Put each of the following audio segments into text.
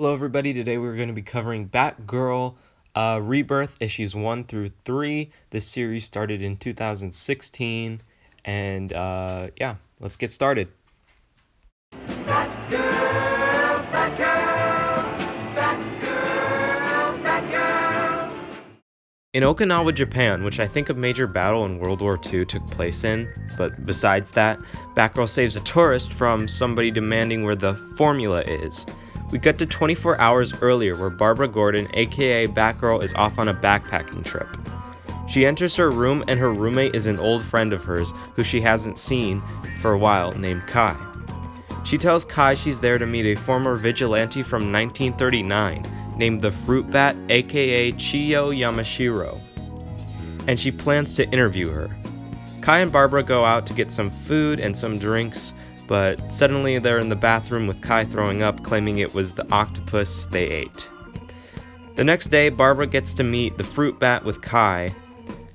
Hello everybody, today we're going to be covering Batgirl Rebirth issues 1 through 3. This series started in 2016 and yeah, let's get started. Batgirl, Batgirl, Batgirl, Batgirl. In Okinawa, Japan, which I think a major battle in World War II took place in, but besides that, Batgirl saves a tourist from somebody demanding where the formula is. We cut to 24 hours earlier where Barbara Gordon, aka Batgirl, is off on a backpacking trip. She enters her room and her roommate is an old friend of hers who she hasn't seen for a while named Kai. She tells Kai she's there to meet a former vigilante from 1939 named the Fruit Bat, aka Chiyo Yamashiro, and she plans to interview her. Kai and Barbara go out to get some food and some drinks, but suddenly they're in the bathroom with Kai throwing up, claiming it was the octopus they ate. The next day, Barbara gets to meet the Fruit Bat with Kai.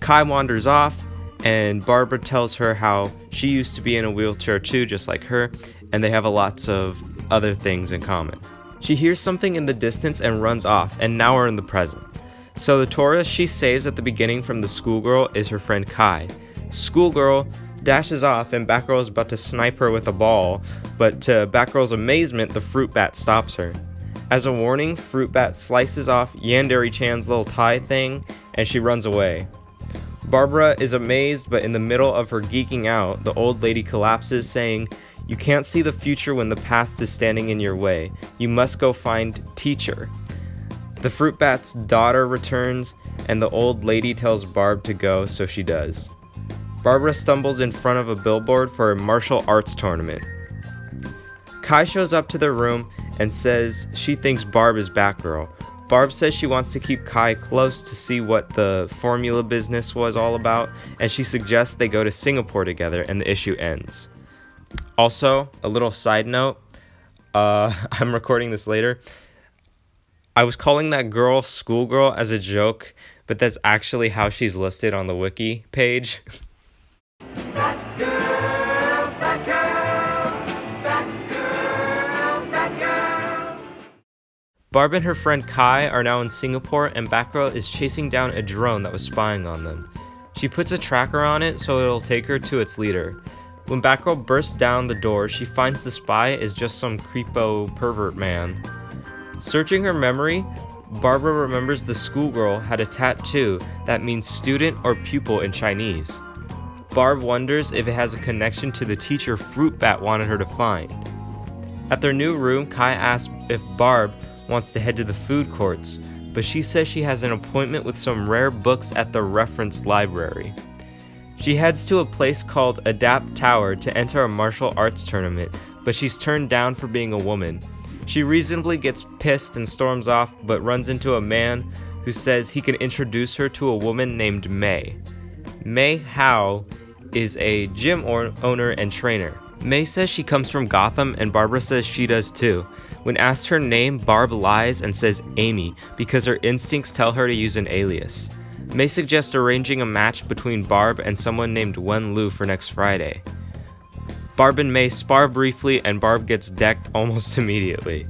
Kai wanders off, and Barbara tells her how she used to be in a wheelchair too, just like her, and they have lots of other things in common. She hears something in the distance and runs off, and now we're in the present. So the tourist she saves at the beginning from the schoolgirl is her friend Kai. Schoolgirl dashes off and Batgirl is about to snipe her with a ball, but to Batgirl's amazement, the Fruit Bat stops her. As a warning, Fruit Bat slices off Yandere-chan's little tie thing, and she runs away. Barbara is amazed, but in the middle of her geeking out, the old lady collapses, saying, "You can't see the future when the past is standing in your way. You must go find Teacher." The Fruit Bat's daughter returns, and the old lady tells Barb to go, so she does. Barbara stumbles in front of a billboard for a martial arts tournament. Kai shows up to their room and says she thinks Barb is Batgirl. Barb says she wants to keep Kai close to see what the formula business was all about, and she suggests they go to Singapore together, and the issue ends. Also, a little side note, I'm recording this later. I was calling that girl Schoolgirl as a joke, but that's actually how she's listed on the wiki page. Batgirl, Batgirl, Batgirl, Batgirl. Barb and her friend Kai are now in Singapore, and Batgirl is chasing down a drone that was spying on them. She puts a tracker on it so it'll take her to its leader. When Batgirl bursts down the door, she finds the spy is just some creepo pervert man. Searching her memory, Barbara remembers the schoolgirl had a tattoo that means student or pupil in Chinese. Barb wonders if it has a connection to the teacher Fruit Bat wanted her to find. At their new room, Kai asks if Barb wants to head to the food courts, but she says she has an appointment with some rare books at the reference library. She heads to a place called Adapt Tower to enter a martial arts tournament, but she's turned down for being a woman. She reasonably gets pissed and storms off, but runs into a man who says he can introduce her to a woman named May. May Howe is a gym owner and trainer. May says she comes from Gotham, and Barbara says she does too. When asked her name, Barb lies and says Amy because her instincts tell her to use an alias. May suggests arranging a match between Barb and someone named Wen Lu for next Friday. Barb and May spar briefly, and Barb gets decked almost immediately.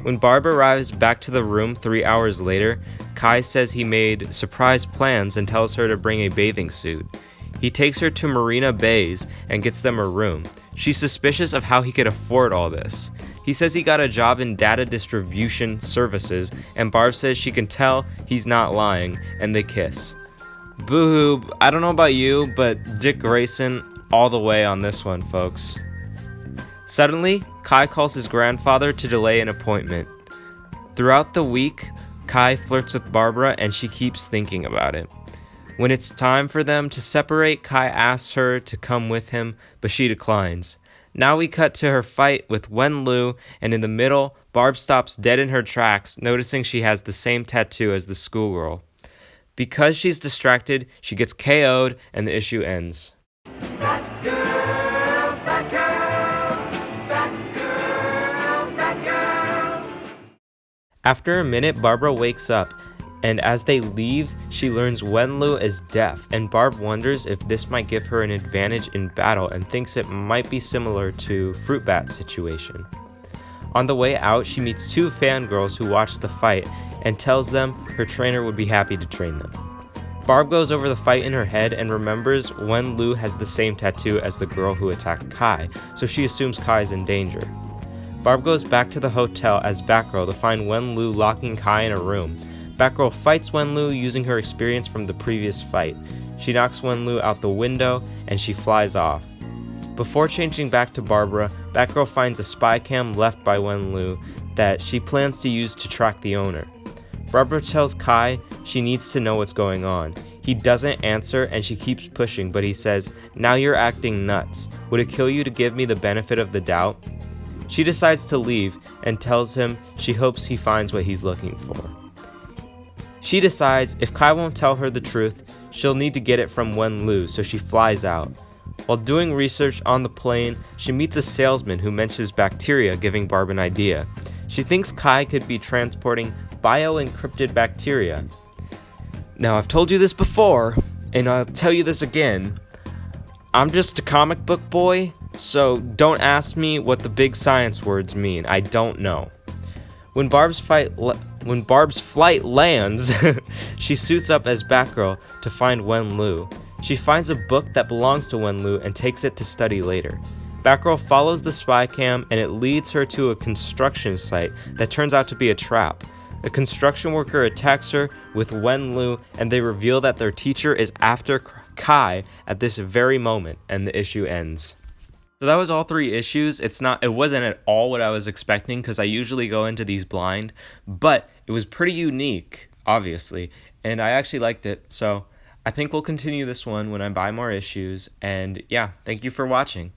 When Barb arrives back to the room 3 hours later, Kai says he made surprise plans and tells her to bring a bathing suit. He takes her to Marina Bays and gets them a room. She's suspicious of how he could afford all this. He says he got a job in data distribution services, and Barb says she can tell he's not lying, and they kiss. Boo-hoo, I don't know about you, but Dick Grayson all the way on this one, folks. Suddenly, Kai calls his grandfather to delay an appointment. Throughout the week, Kai flirts with Barbara, and she keeps thinking about it. When it's time for them to separate, Kai asks her to come with him, but she declines. Now we cut to her fight with Wen Lu, and in the middle, Barb stops dead in her tracks, noticing she has the same tattoo as the schoolgirl. Because she's distracted, she gets KO'd, and the issue ends. Batgirl, Batgirl, Batgirl, Batgirl. After a minute, Barbara wakes up, and as they leave, she learns Wen Lu is deaf, and Barb wonders if this might give her an advantage in battle and thinks it might be similar to Fruit Bat's situation. On the way out, she meets 2 fangirls who watch the fight and tells them her trainer would be happy to train them. Barb goes over the fight in her head and remembers Wen-Lu has the same tattoo as the girl who attacked Kai, so she assumes Kai is in danger. Barb goes back to the hotel as Batgirl to find Wen-Lu locking Kai in a room. Batgirl fights Wen-Lu using her experience from the previous fight. She knocks Wen-Lu out the window and she flies off. Before changing back to Barbara, Batgirl finds a spy cam left by Wen-Lu that she plans to use to track the owner. Barbara tells Kai she needs to know what's going on. He doesn't answer and she keeps pushing, but he says, "Now you're acting nuts. Would it kill you to give me the benefit of the doubt?" She decides to leave and tells him she hopes he finds what he's looking for. She decides if Kai won't tell her the truth, she'll need to get it from Wen-Lu, so she flies out. While doing research on the plane, she meets a salesman who mentions bacteria, giving Barb an idea. She thinks Kai could be transporting bio-encrypted bacteria. Now, I've told you this before, and I'll tell you this again. I'm just a comic book boy, so don't ask me what the big science words mean. I don't know. When Barb's flight lands, she suits up as Batgirl to find Wen-Lu. She finds a book that belongs to Wen-Lu and takes it to study later. Batgirl follows the spy cam and it leads her to a construction site that turns out to be a trap. A construction worker attacks her with Wen-Lu and they reveal that their teacher is after Kai at this very moment, and the issue ends. So that was all 3 issues. It wasn't at all what I was expecting because I usually go into these blind, but it was pretty unique, obviously, and I actually liked it. So I think we'll continue this one when I buy more issues, and yeah, thank you for watching.